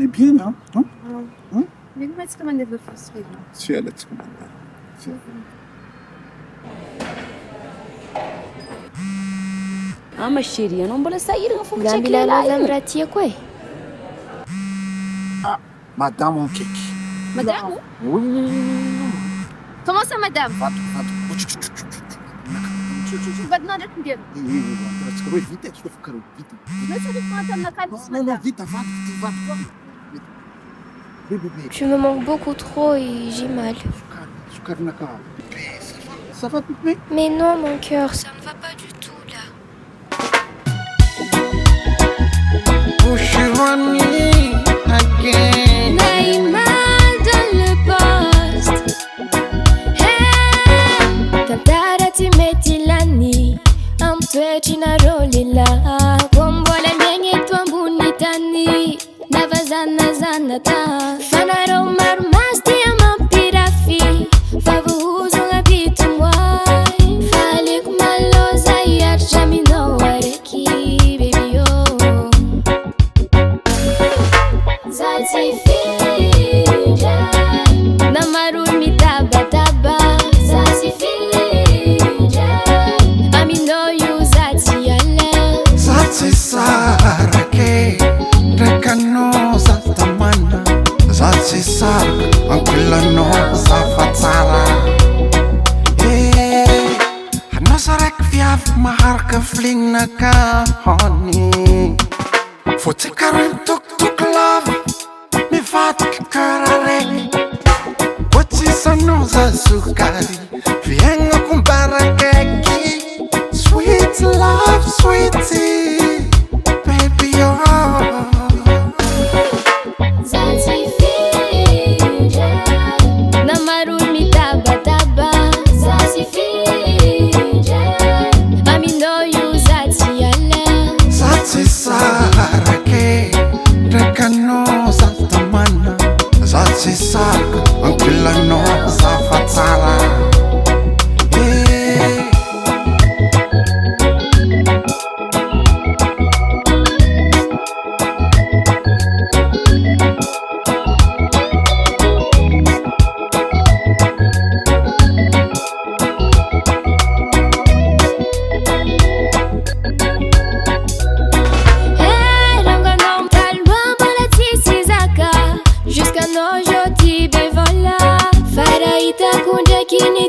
est bien, hein? Mais comment est-ce que vous avez fait? Si elle est commandée. Ah, ma chérie, anao mbola sahirana fo Gamby lalaza amin'ny raha tiako e. Ah, madame en cake. Madame? Oui. Comment ça, madame? Vato. Vai nada com dinheiro. Oui, vite, je vais faire vite. Mas você não está na casa? Non, vite, va. Tu me manques beaucoup trop et j'ai mal. Ça va, Pépé? Mais non, mon cœur, ça ne va pas du tout là. Booshirany again. Naimah dans le poste. Hey, tantara ti mety lany amin'ny toetry narolila kombola miaigny eto ambony tany navazanazana ta fanareo maromaso tia mampirafy fa vohozona bitomoay faleko maloza hiaritra aminao araiky baby oh za tsy findra na maroy mitabataba za tsy findra aminao io za tsy ala za tsy SARAKA ndraikanao za tamana za tsy saraka ankolanao za fa tsara anao saraiky viavy maharaka filignaka hony fô tsy karaha mitokotoko lava mivadiky kara raiky koa tsisanao za sokary fiaignako mbarakaiky sweet love sweetie baby oh za tsy findra na maroy mitabataba za tsy findra aminao io za tsy ala za tsy SARAKA ndraikanao za tamana za tsy saraka ankolanao za fa tsara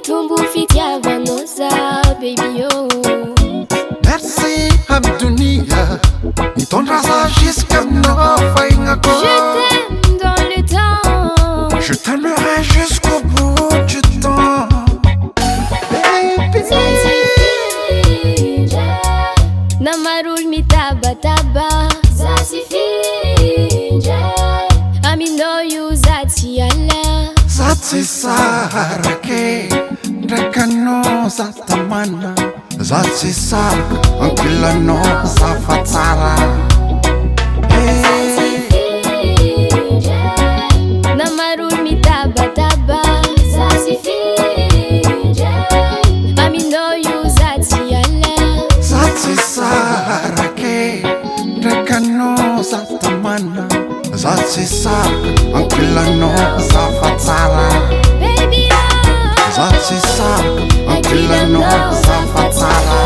tumbu fitiavanao za baby oh merci amy dunia mitondra za jusqu'aminao faignako je t'aime dans le temps je t'aimerai jusqu'au bout du temps baby za tsy findra na maroy mitabataba za tsy findra aminao io za tsy ala za tsy SARAKA ndraikanao za tamana za tsy saraka ankolanao za fa tsara za tsy findra na maroy mitabataba za tsy findra aminao io za tsy ala za tsy SARAKA ndraikanao za tamana za tsy saraka ankolanao za fa tsara baby oh za tsy saraka ankolanao za fa tsara